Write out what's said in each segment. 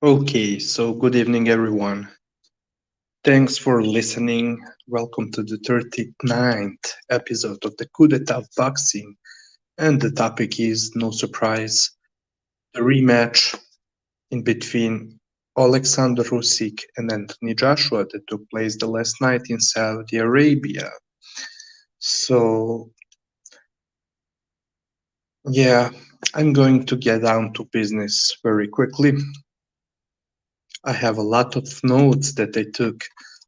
Okay, so good evening, everyone. Thanks for listening. Welcome to the 39th episode of the Coup d'etat of Boxing. And the topic is, no surprise, the rematch in between Alexander Usyk and Anthony Joshua that took place the last night in Saudi Arabia. So, yeah, I'm going to get down to business very quickly. I have a lot of notes that I took.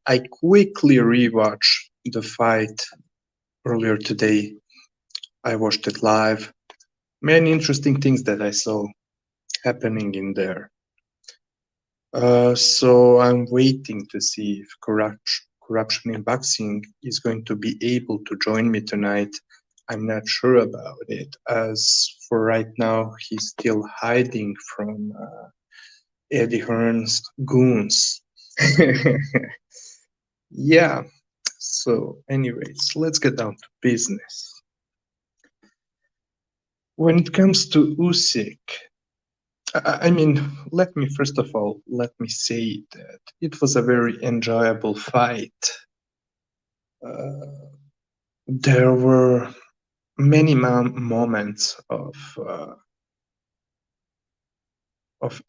I quickly rewatched the fight earlier today. I watched it live. Many interesting things that I saw happening in there. So I'm waiting to see if corruption in boxing is going to be able to join me tonight. I'm not sure about it, as for right now, he's still hiding from Eddie Hearn's goons. Yeah. So, anyways, let's get down to business. When it comes to Usyk, let me first of all let me say that it was a very enjoyable fight. Uh, there were many moments of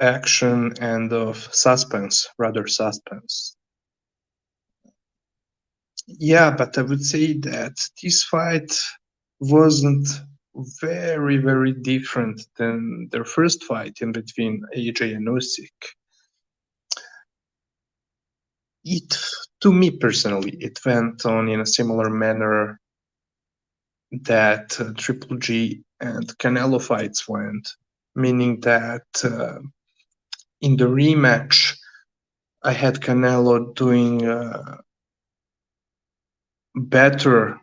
action and of suspense, rather suspense. Yeah, but I would say that this fight wasn't very different than their first fight in between AJ and Usyk. It, to me personally, it went on in a similar manner that Triple G and Canelo fights went, meaning that in the rematch, I had Canelo doing better,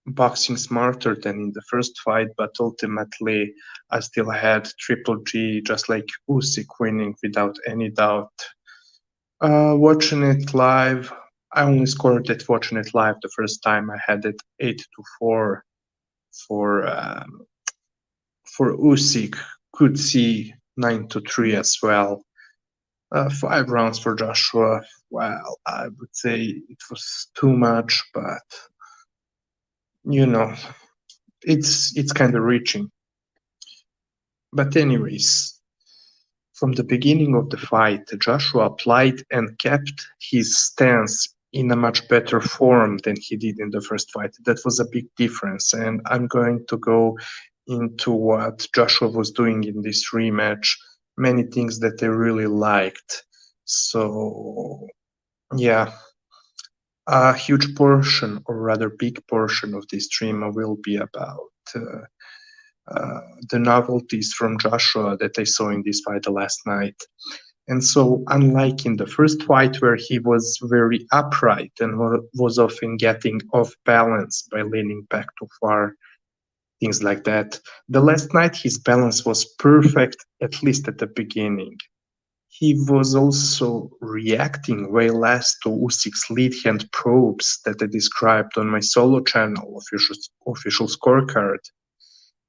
boxing smarter than in the first fight, but ultimately I still had Triple G, just like Usyk, winning without any doubt. Watching it live, I only scored it watching it live the first time. I had it 8-4 for Usyk. Could see 9-3 as well. 5 rounds for Joshua. Well, I would say it was too much, but you know, it's kind of reaching. But anyways, from the beginning of the fight, Joshua applied and kept his stance in a much better form than he did in the first fight. That was a big difference, and I'm going to go into what Joshua was doing in this rematch, many things that I really liked. So, yeah, a huge portion, or rather big portion of this stream will be about uh, the novelties from Joshua that I saw in this fight the last night. And so, unlike in the first fight where he was very upright and was often getting off balance by leaning back too far, things like that, the last night his balance was perfect, at least at the beginning. He was also reacting way less to Usyk's lead hand probes that I described on my solo channel, official scorecard.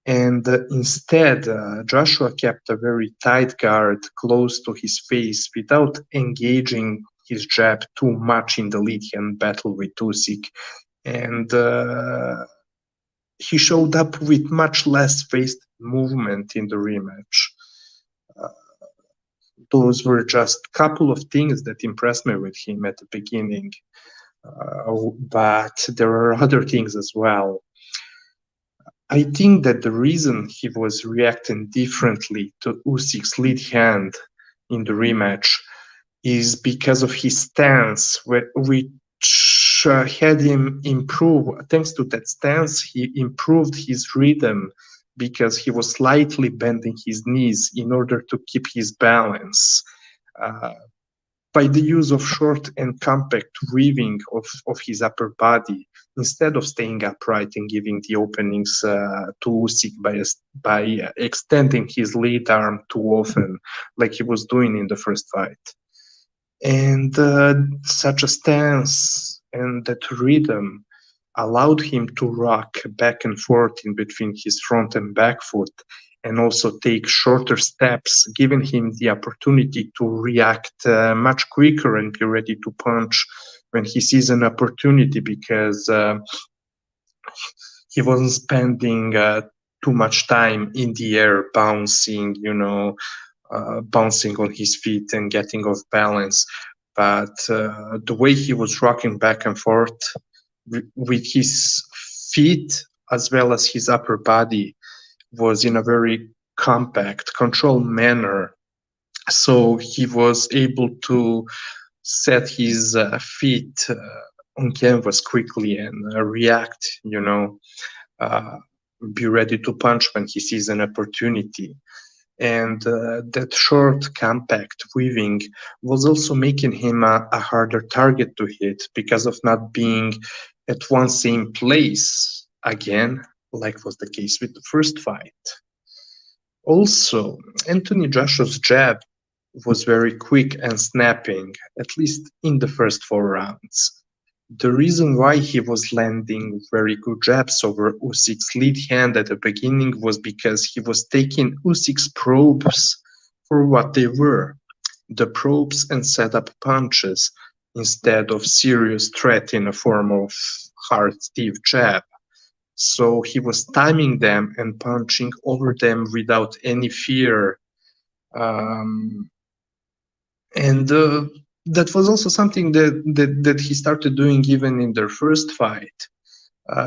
And instead, Joshua kept a very tight guard close to his face without engaging his jab too much in the lead hand battle with Usyk. And he showed up with much less waist movement in the rematch. Uh, those were just a couple of things that impressed me with him at the beginning. But there are other things as well. I think that the reason he was reacting differently to Usyk's lead hand in the rematch is because of his stance, which had him improve. Thanks to that stance, he improved his rhythm because he was slightly bending his knees in order to keep his balance. Uh, by the use of short and compact weaving of his upper body, instead of staying upright and giving the openings to Usyk by extending his lead arm too often, like he was doing in the first fight. And such a stance and that rhythm allowed him to rock back and forth in between his front and back foot and also take shorter steps, giving him the opportunity to react much quicker and be ready to punch when he sees an opportunity, because he wasn't spending too much time in the air bouncing, bouncing on his feet and getting off balance. But the way he was rocking back and forth with his feet as well as his upper body was in a very compact, controlled manner. So he was able to set his feet on canvas quickly and react, uh, be ready to punch when he sees an opportunity. And that short, compact weaving was also making him a harder target to hit because of not being at one same place again, like was the case with the first fight. Also, Anthony Joshua's jab was very quick and snapping, at least in the first 4 rounds. The reason why he was landing very good jabs over Usyk's lead hand at the beginning was because he was taking Usyk's probes for what they were, the probes and setup punches, instead of serious threat in the form of hard, stiff jab. So he was timing them and punching over them without any fear. Um, and that was also something that he started doing even in their first fight.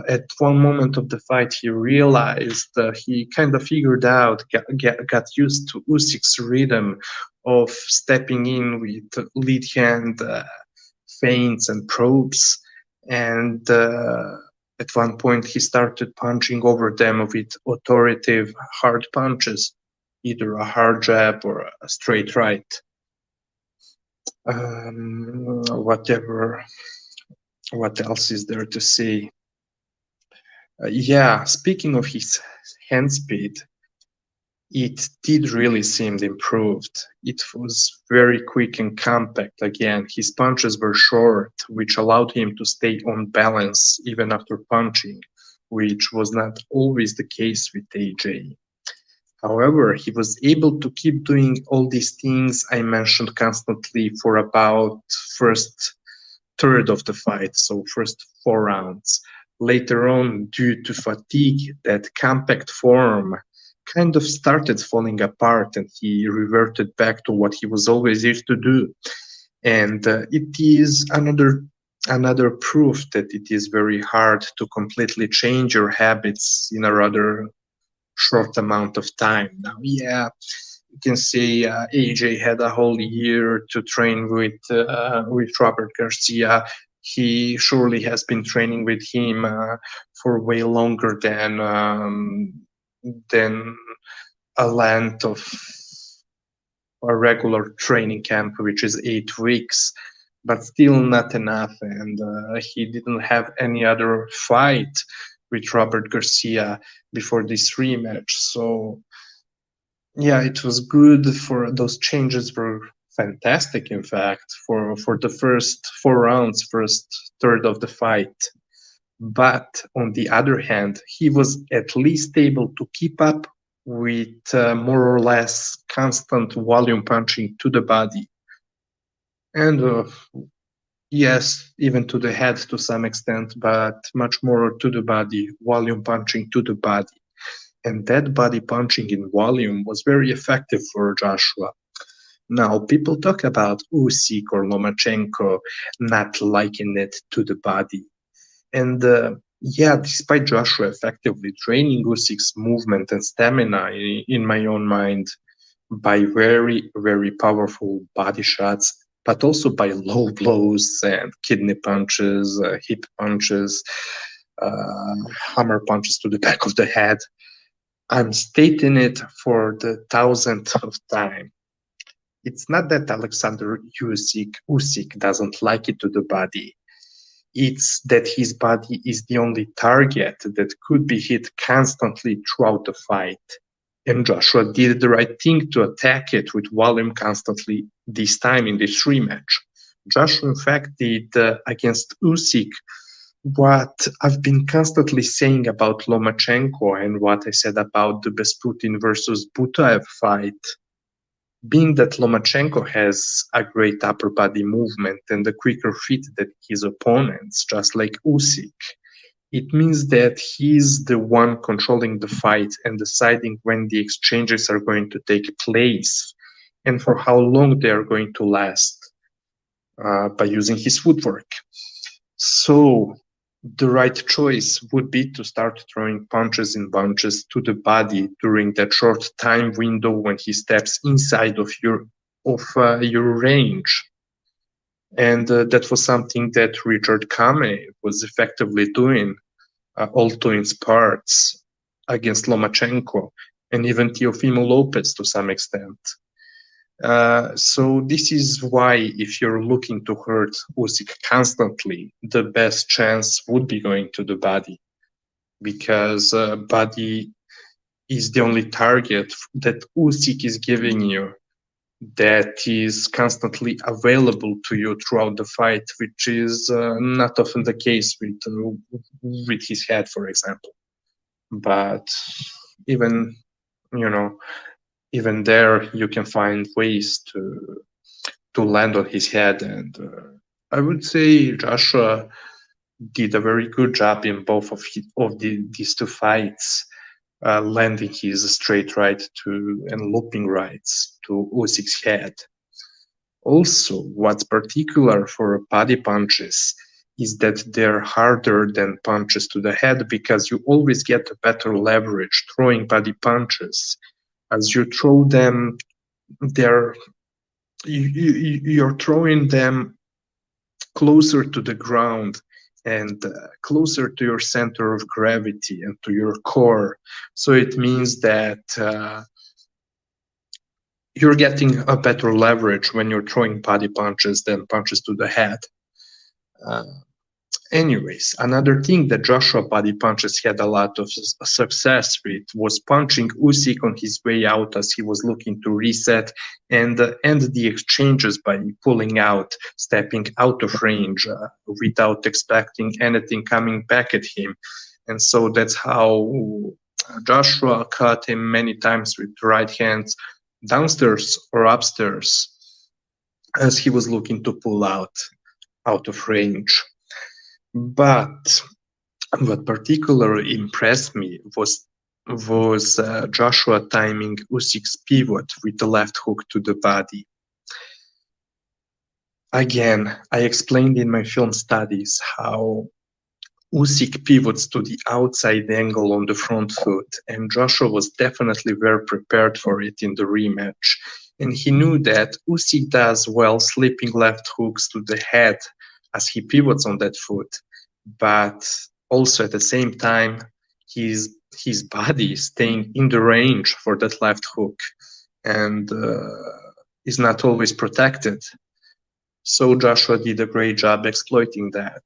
At one moment of the fight, he realized he kind of figured out, got used to Usyk's rhythm of stepping in with lead hand feints and probes. And at one point, he started punching over them with authoritative hard punches, either a hard jab or a straight right. Whatever. What else is there to say? Yeah, speaking of his hand speed, it did really seem improved. It was very quick and compact again. His punches were short, which allowed him to stay on balance even after punching, which was not always the case with AJ. However, he was able to keep doing all these things I mentioned constantly for about first third of the fight, so first 4 rounds. Later on, due to fatigue, that compact form kind of started falling apart and he reverted back to what he was always used to do. And it is another proof that it is very hard to completely change your habits in a rather short amount of time. Now, yeah, you can say AJ had a whole year to train with Robert Garcia. He surely has been training with him for way longer than a length of a regular training camp, which is 8 weeks, but still not enough. And he didn't have any other fight with Robert Garcia before this rematch. So yeah, it was good. For those changes were fantastic, in fact, for the first 4 rounds, first third of the fight. But on the other hand, he was at least able to keep up with more or less constant volume punching to the body. And yes, even to the head to some extent, but much more to the body, volume punching to the body. And that body punching in volume was very effective for Joshua. Now, people talk about Usyk or Lomachenko not liking it to the body. And yeah, despite Joshua effectively training Usyk's movement and stamina, in my own mind, by very, very powerful body shots, but also by low blows and kidney punches, hip punches, hammer punches to the back of the head, I'm stating it for the thousandth of time. It's not that Alexander Usyk doesn't like it to the body. It's that his body is the only target that could be hit constantly throughout the fight. And Joshua did the right thing to attack it with volume constantly this time in this rematch. Joshua, in fact, did against Usyk what I've been constantly saying about Lomachenko and what I said about the Besputin versus Butaev fight, being that Lomachenko has a great upper body movement and a quicker feet than his opponents, just like Usyk, it means that he's the one controlling the fight and deciding when the exchanges are going to take place and for how long they are going to last by using his footwork. So the right choice would be to start throwing punches in bunches to the body during that short time window when he steps inside of your range. And that was something that Richard Kame was effectively doing, also in parts against Lomachenko and even Teofimo Lopez to some extent. So this is why if you're looking to hurt Usyk constantly, the best chance would be going to the body, because body is the only target that Usyk is giving you that is constantly available to you throughout the fight, which is not often the case with his head, for example. But even you know even there you can find ways to land on his head, and I would say Joshua did a very good job in both these two fights, landing his straight right to and looping rights to Usyk's head. Also, what's particular for body punches is that they're harder than punches to the head because you always get a better leverage throwing body punches. As you throw them, they're you're throwing them closer to the ground and closer to your center of gravity and to your core. So it means that you're getting a better leverage when you're throwing body punches than punches to the head. Uh, Anyways, another thing that Joshua body punches had a lot of success with was punching Usyk on his way out as he was looking to reset and end the exchanges by pulling out, stepping out of range without expecting anything coming back at him. And so that's how Joshua caught him many times with right hands downstairs or upstairs as he was looking to pull out of range. But what particularly impressed me was Joshua timing Usyk's pivot with the left hook to the body. Again, I explained in my film studies how Usyk pivots to the outside angle on the front foot, and Joshua was definitely well prepared for it in the rematch. And he knew that Usyk does well slipping left hooks to the head as he pivots on that foot, but also at the same time, his body is staying in the range for that left hook and is not always protected. So Joshua did a great job exploiting that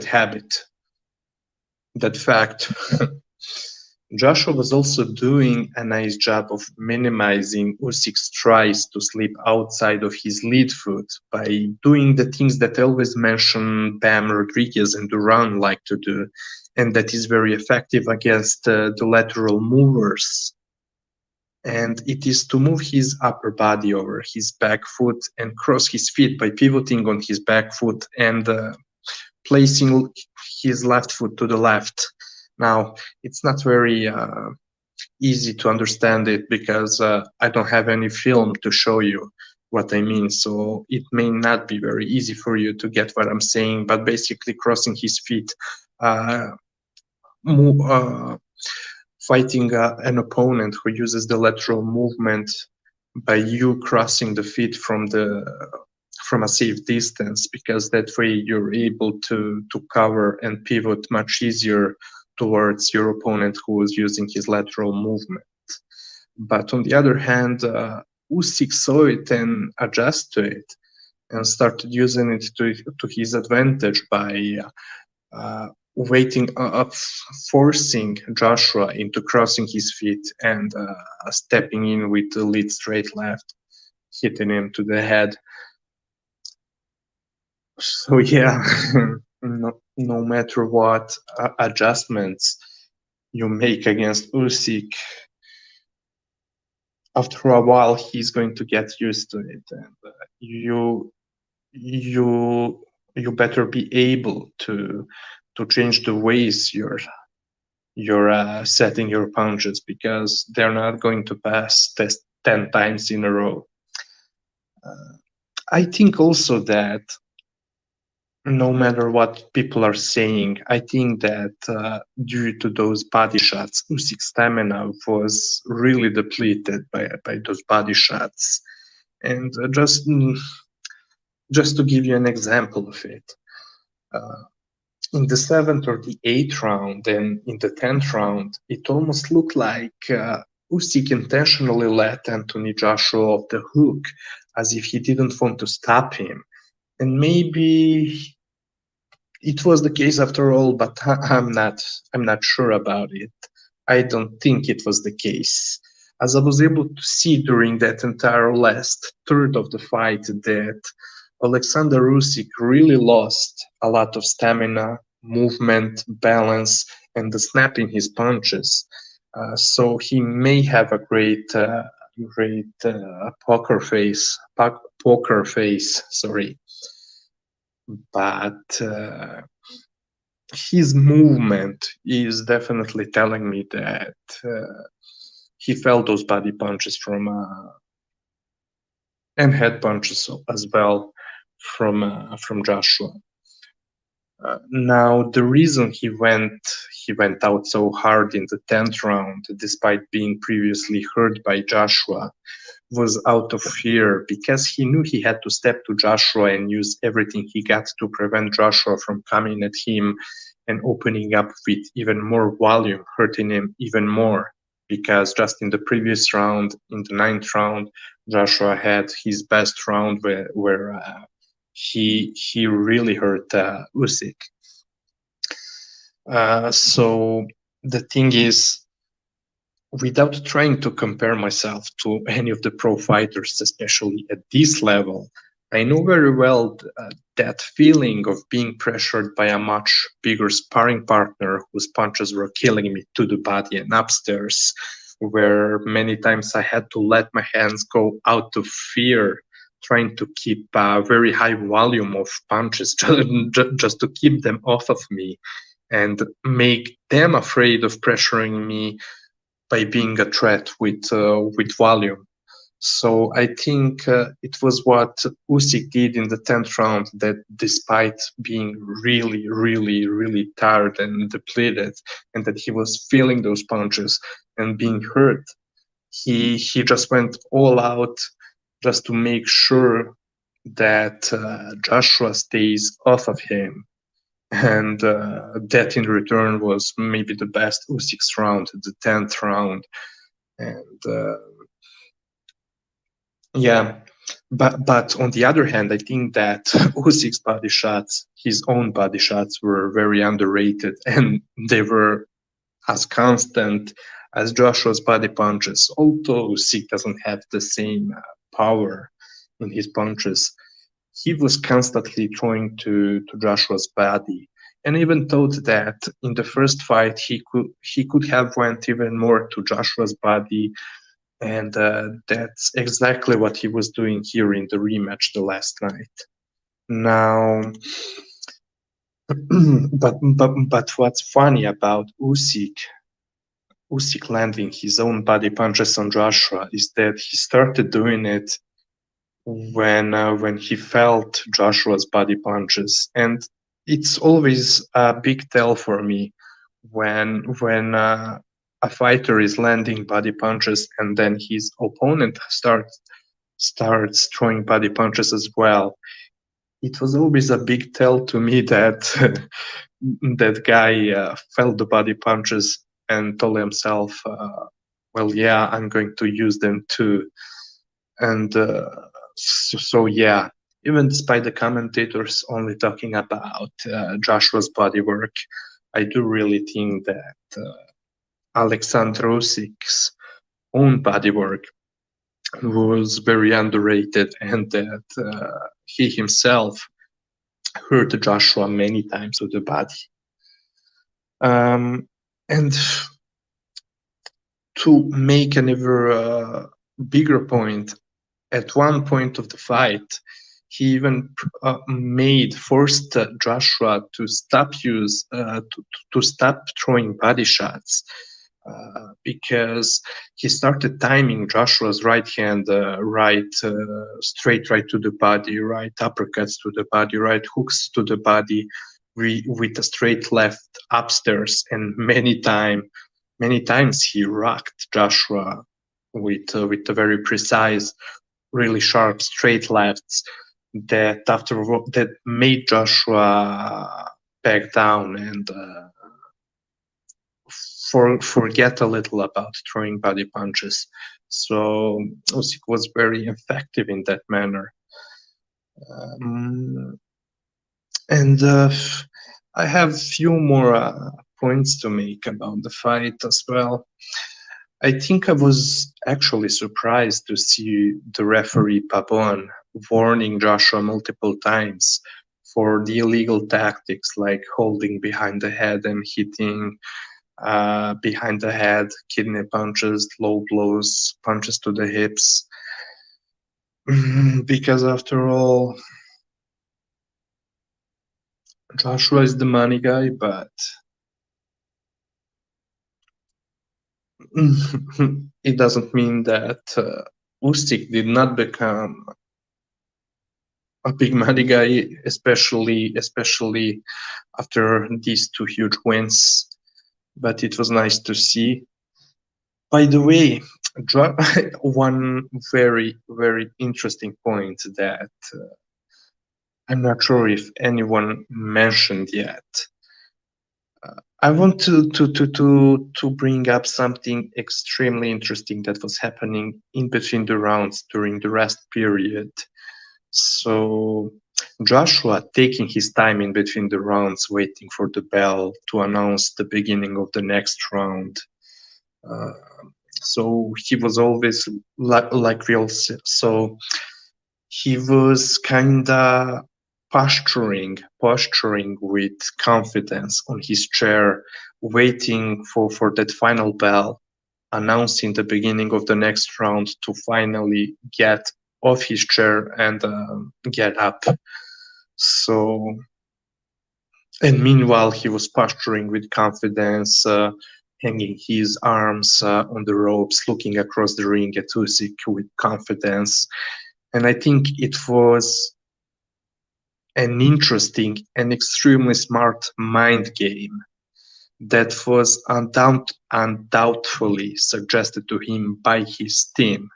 habit, that fact. Joshua was also doing a nice job of minimizing Usyk's tries to slip outside of his lead foot by doing the things that I always mention Bam Rodriguez and Duran like to do, and that is very effective against the lateral movers. And it is to move his upper body over his back foot and cross his feet by pivoting on his back foot and placing his left foot to the left. Now, it's not very easy to understand it because I don't have any film to show you what I mean. So it may not be very easy for you to get what I'm saying, but basically crossing his feet, fighting an opponent who uses the lateral movement by you crossing the feet from a safe distance, because that way you're able to cover and pivot much easier towards your opponent who is using his lateral movement. But on the other hand, Usyk saw it and adjusted to it and started using it to his advantage by waiting up, forcing Joshua into crossing his feet and stepping in with the lead straight left, hitting him to the head. So yeah, no matter what adjustments you make against Usyk, after a while he's going to get used to it, and you you you better be able to change the ways you're setting your punches, because they're not going to pass test 10 times in a row. Uh, I think also that no matter what people are saying, I think that due to those body shots, Usyk's stamina was really depleted by those body shots. And just to give you an example of it, uh, in the seventh or the eighth round and in the 10th round, it almost looked like Usyk intentionally let Anthony Joshua off the hook, as if he didn't want to stop him. And maybe it was the case after all, but I'm not sure about it. I don't think it was the case. As I was able to see during that entire last third of the fight, that Alexander Usyk really lost a lot of stamina, movement, balance, and the snap in his punches. So he may have a great poker face. Sorry, but his movement is definitely telling me that he felt those body punches and head punches as well from Joshua. Now the reason he went out so hard in the 10th round, despite being previously hurt by Joshua, was out of fear, because he knew he had to step to Joshua and use everything he got to prevent Joshua from coming at him and opening up with even more volume, hurting him even more. Because just in the previous round, in the 9th round, Joshua had his best round where he really hurt Usyk. So the thing is, without trying to compare myself to any of the pro fighters, especially at this level, I know very well that feeling of being pressured by a much bigger sparring partner whose punches were killing me to the body and upstairs, where many times I had to let my hands go out of fear, trying to keep a very high volume of punches just to keep them off of me and make them afraid of pressuring me by being a threat with volume. So I think it was what Usyk did in the 10th round, that despite being really, really, really tired and depleted, and that he was feeling those punches and being hurt, he just went all out just to make sure that Joshua stays off of him. And that in return was maybe the best Usyk's round, the 10th round. And yeah, but on the other hand, I think that Usyk's body shots, his own body shots, were very underrated, and they were as constant as Joshua's body punches. Although Usyk doesn't have the same power in his punches, he was constantly throwing to Joshua's body. And even thought that in the first fight he could have went even more to Joshua's body, and that's exactly what he was doing here in the rematch the last night. Now, but what's funny about Usyk landing his own body punches on Joshua is that he started doing it when he felt Joshua's body punches, and it's always a big tell for me when a fighter is landing body punches and then his opponent starts throwing body punches as well. It was always a big tell to me that that guy felt the body punches and told himself, "Well, yeah, I'm going to use them too." And so yeah, even despite the commentators only talking about Joshua's bodywork, I do really think that Alexander Usyk's own bodywork was very underrated, and that he himself hurt Joshua many times to the body. And to make an ever bigger point, at one point of the fight, he even forced Joshua to stop throwing body shots, because he started timing Joshua's right hand, straight right to the body, right uppercuts to the body, right hooks to the body, with a straight left upstairs, and many times he rocked Joshua with a very precise, really sharp straight lefts that made Joshua back down and forget a little about throwing body punches. So Usyk was very effective in that manner. Um, and I have few more points to make about the fight as well. I think I was actually surprised to see the referee Pabon warning Joshua multiple times for the illegal tactics like holding behind the head and hitting behind the head, kidney punches, low blows, punches to the hips. Because after all, Joshua is the money guy, but it doesn't mean that Usyk did not become a big money guy, especially after these two huge wins. But it was nice to see. By the way, one very interesting point that I'm not sure if anyone mentioned yet. I want to bring up something extremely interesting that was happening in between the rounds during the rest period. So Joshua taking his time in between the rounds, waiting for the bell to announce the beginning of the next round. Uh, so he was always like we all so he was kinda posturing with confidence on his chair, waiting for that final bell, announcing the beginning of the next round to finally get off his chair and get up. So, and meanwhile, he was posturing with confidence, hanging his arms on the ropes, looking across the ring at Usyk with confidence. And I think it was an interesting and extremely smart mind game that was undoubtedly suggested to him by his team.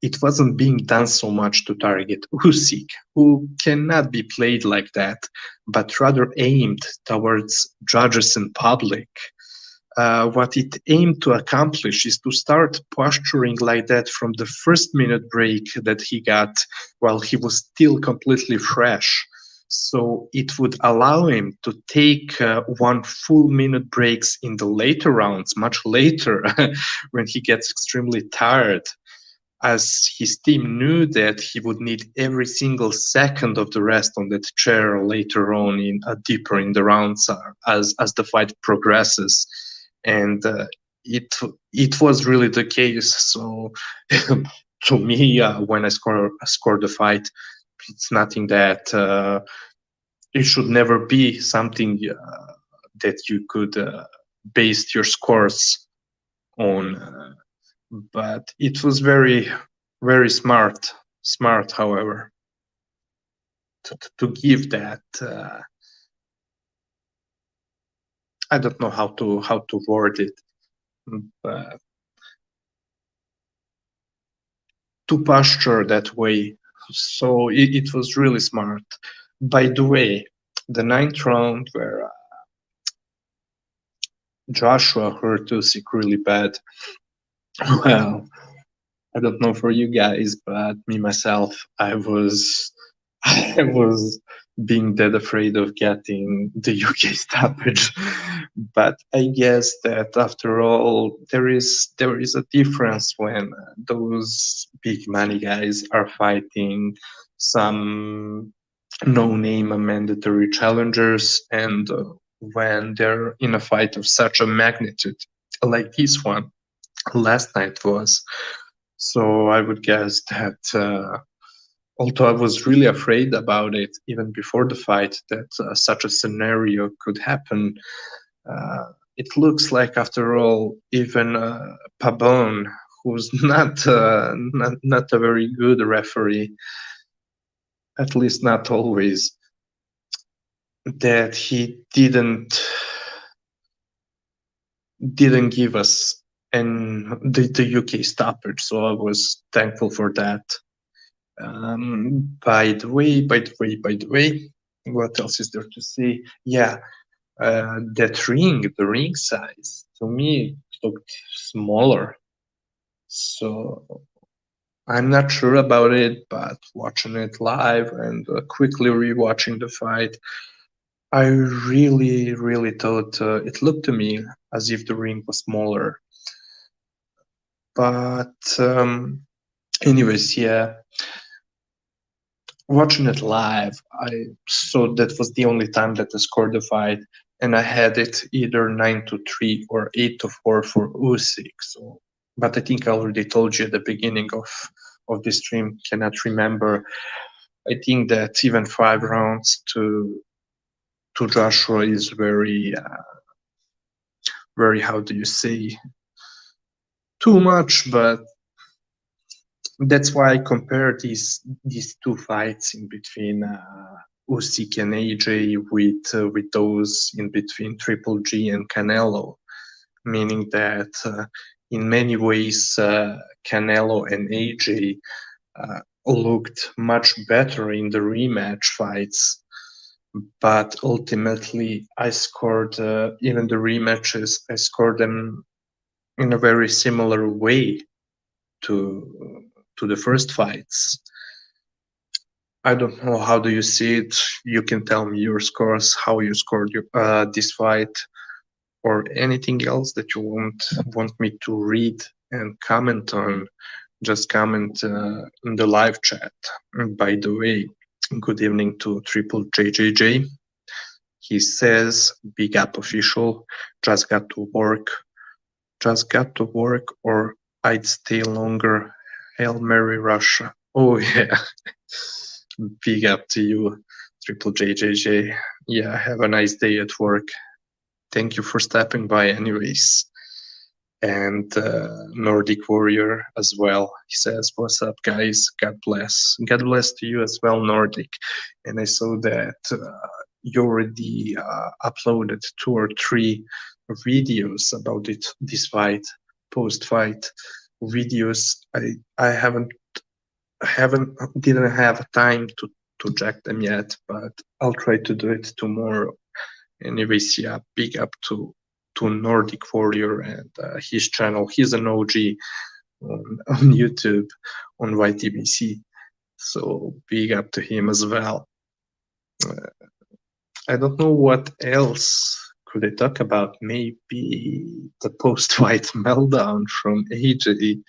It wasn't being done so much to target Usyk, who cannot be played like that, but rather aimed towards judges and public. What it aimed to accomplish is to start posturing like that from the first minute break that he got while he was still completely fresh. So it would allow him to take 1 full minute breaks in the later rounds, much later, when he gets extremely tired, as his team knew that he would need every single second of the rest on that chair later on in deeper in the rounds as the fight progresses. And it was really the case. So to me, when I score the fight, it's nothing that it should never be something that you could base your scores on. But it was very smart, however, to give that. I don't know how to word it, but to posture that way. So it was really smart. By the way, the ninth round where Joshua hurt Usyk really bad. Well, I don't know for you guys, but me myself, I was being dead afraid of getting the UK stoppage. But I guess that after all, there is a difference when those big money guys are fighting some no-name mandatory challengers, and when they're in a fight of such a magnitude like this one last night was. So I would guess that although I was really afraid about it even before the fight, that such a scenario could happen, uh, it looks like, after all, even Pabon, who's not a very good referee, at least not always, that he didn't give us the UK stoppage. So I was thankful for that. By the way, what else is there to say? Yeah, the ring size, to me looked smaller. So I'm not sure about it, but watching it live and quickly rewatching the fight, I really, really thought it looked to me as if the ring was smaller. But anyways, yeah, watching it live, that was the only time that I scored the fight, and I had it either 9-3 or 8-4 for Usyk. So, but I think I already told you at the beginning of this stream. Cannot remember. I think that even 5 rounds to Joshua is very, very, how do you say, too much. But that's why I compare these two fights in between Usyk and AJ with those in between Triple G and Canelo, meaning that in many ways Canelo and AJ looked much better in the rematch fights, but ultimately I scored even the rematches. I scored them in a very similar way to the first fights. I don't know, how do you see it? You can tell me your scores, how you scored this fight, or anything else that you want me to read and comment on. Just comment in the live chat. And by the way, good evening to Triple JJJ. He says, "Big up official, just got to work, or I'd stay longer. Hail Mary Russia." Oh yeah. Big up to you, Triple JJJ. Yeah, have a nice day at work. Thank you for stopping by, anyways. And Nordic Warrior as well. He says, "What's up, guys? God bless. God bless to you as well, Nordic." And I saw that you already uploaded 2 or 3 videos about this fight, post-fight videos. I didn't have time to check them yet, but I'll try to do it tomorrow. Anyways, yeah, big up to Nordic Warrior and his channel. He's an OG on YouTube on YTBC, so big up to him as well. I don't know what else could I talk about. Maybe the post-fight meltdown from AJ,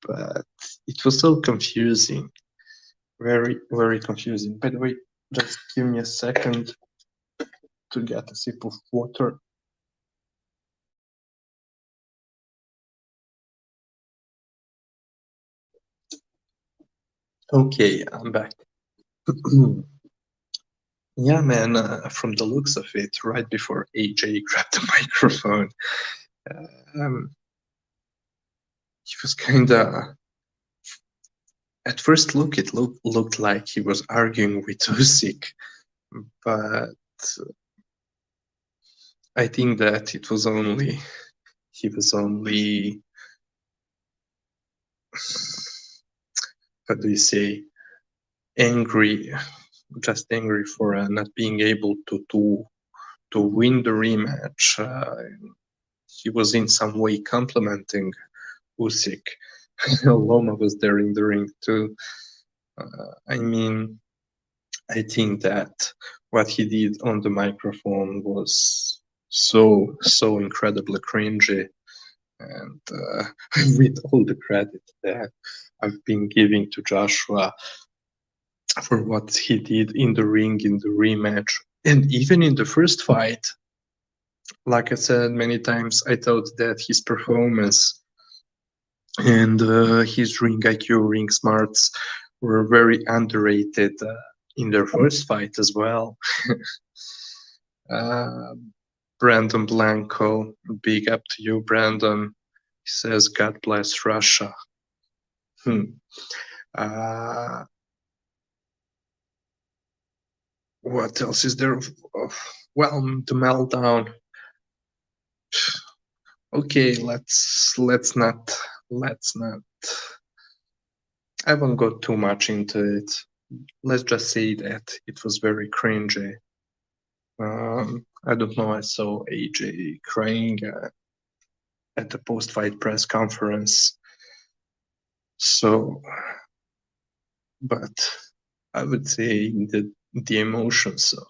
but it was so confusing. Very, very confusing. By the way, just give me a second to get a sip of water. Okay, I'm back. Yeah, man, from the looks of it, right before AJ grabbed the microphone, um, he was kind of, at first look, it looked like he was arguing with Usyk, but I think that he was only, how do you say, angry, just angry for not being able to win the rematch. He was in some way complimenting Usyk. Loma was there in the ring too. I mean, I think that what he did on the microphone was so incredibly cringy, and with all the credit that I've been giving to Joshua, for what he did in the ring, in the rematch, and even in the first fight. Like I said many times, I thought that his performance and his ring IQ, ring smarts were very underrated in their first fight as well. uh, Brandon Blanco, big up to you, Brandon. He says, God bless Russia. Hmm. Uh, what else is there? Well, the meltdown. Okay, let's not. I won't go too much into it. Let's just say that it was very cringy. I don't know. I saw AJ crying at the post-fight press conference. So, but I would say the emotions of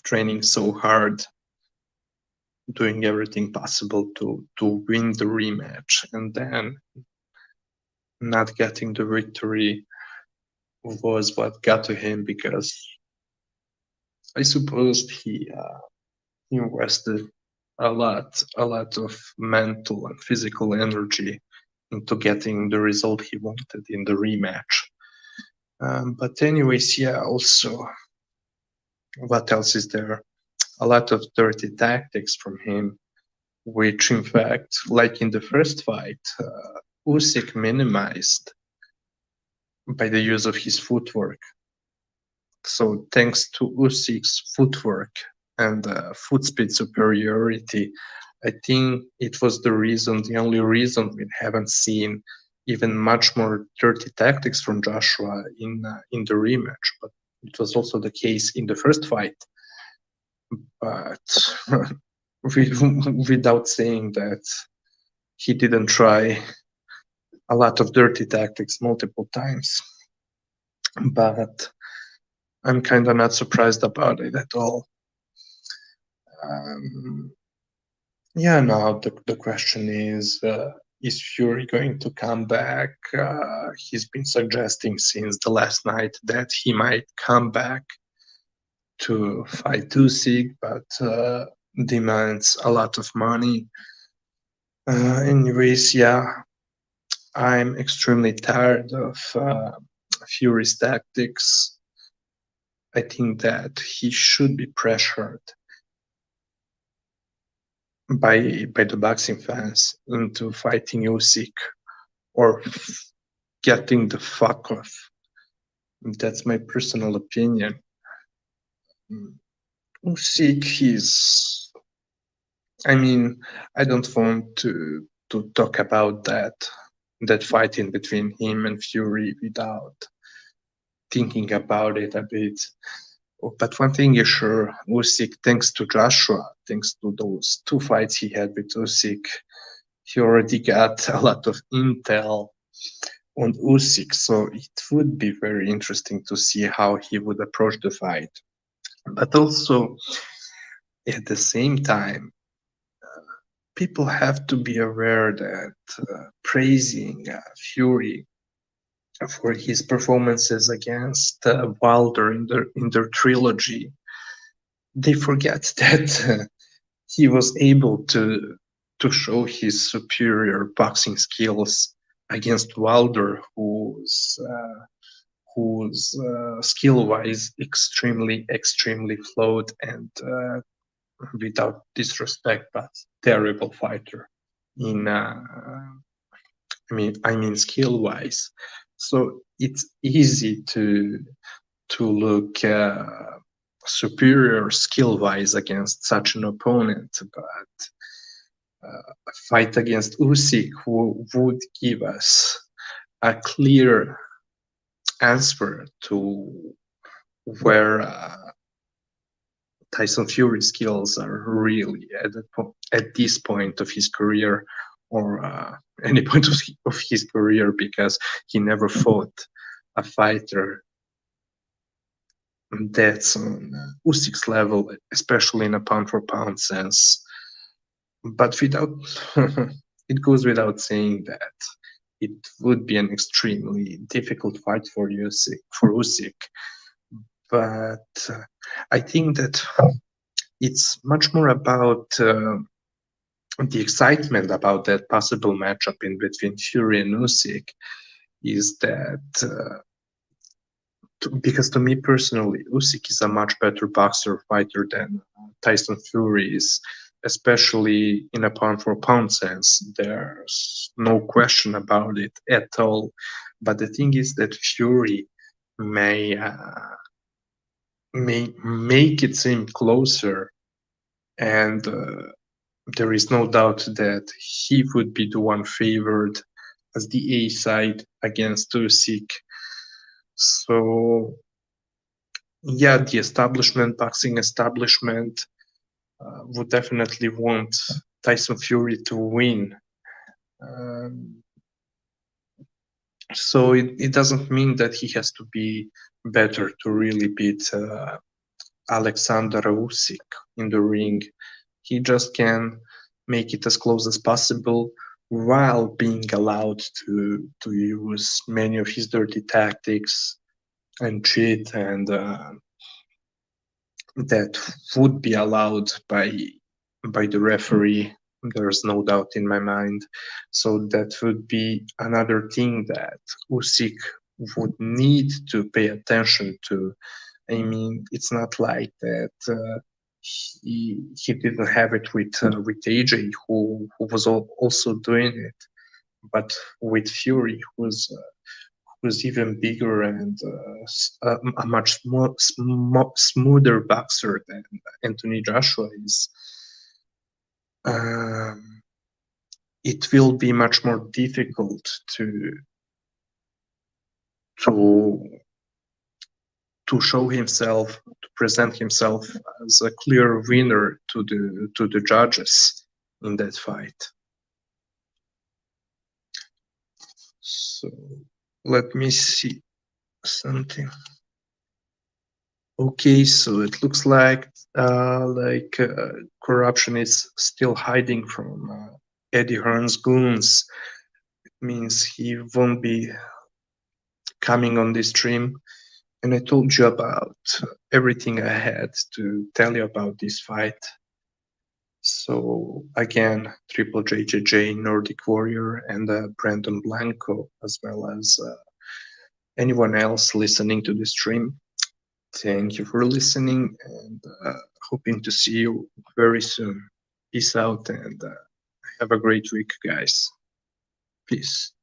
training so hard, doing everything possible to win the rematch, and then not getting the victory was what got to him, because I suppose he invested a lot of mental and physical energy into getting the result he wanted in the rematch. But anyways, yeah, also, what else is there? A lot of dirty tactics from him, which in fact, like in the first fight, Usyk minimized by the use of his footwork. So thanks to Usyk's footwork and foot speed superiority, I think it was the only reason we haven't seen even much more dirty tactics from Joshua in the rematch. But it was also the case in the first fight. But without saying that he didn't try a lot of dirty tactics multiple times. But I'm kind of not surprised about it at all. Um, yeah, now the question is Fury going to come back? He's been suggesting since the last night that he might come back to fight Usyk, but demands a lot of money. Anyways, yeah, I'm extremely tired of Fury's tactics. I think that he should be pressured by the boxing fans into fighting Usyk or getting the fuck off. That's my personal opinion. Usyk is. I mean, I don't want to talk about that fight in between him and Fury without thinking about it a bit. But one thing is sure, Usyk, thanks to Joshua, thanks to those two fights he had with Usyk, he already got a lot of intel on Usyk, so it would be very interesting to see how he would approach the fight. But also, at the same time, people have to be aware that praising Fury for his performances against Wilder in their trilogy, they forget that he was able to show his superior boxing skills against Wilder, who's skill-wise extremely flawed and without disrespect, but terrible fighter. I mean skill-wise. So it's easy to look superior skill-wise against such an opponent, but a fight against Usyk who would give us a clear answer to where Tyson Fury's skills are really at this point of his career, or any point of his career, because he never fought a fighter that's on Usyk's level, especially in a pound for pound sense. But without it goes without saying that it would be an extremely difficult fight for Usyk. But I think that it's much more about the excitement about that possible matchup in between Fury and Usyk is that because to me personally, Usyk is a much better boxer fighter than Tyson Fury is, especially in a pound for pound sense. There's no question about it at all. But the thing is that Fury may may make it seem closer, and there is no doubt that he would be the one favored as the A side against Usyk. So yeah, the establishment, boxing establishment, would definitely want Tyson Fury to win. Um, so it doesn't mean that he has to be better to really beat Alexander Usyk in the ring. He just can make it as close as possible while being allowed to use many of his dirty tactics and cheat, and that would be allowed by the referee. There's no doubt in my mind. So that would be another thing that Usyk would need to pay attention to. I mean, it's not like that he didn't have it with AJ, who was also doing it, but with Fury, who's even bigger and a much more smoother boxer than Anthony Joshua is. Um, it will be much more difficult to to show himself, to present himself as a clear winner to the judges in that fight. So let me see something. Okay, so it looks like corruption is still hiding from Eddie Hearn's goons. It means he won't be coming on this stream. And I told you about everything I had to tell you about this fight. So again, Triple JJJ, Nordic Warrior, and Brandon Blanco, as well as anyone else listening to the stream. Thank you for listening, and hoping to see you very soon. Peace out, and have a great week, guys. Peace.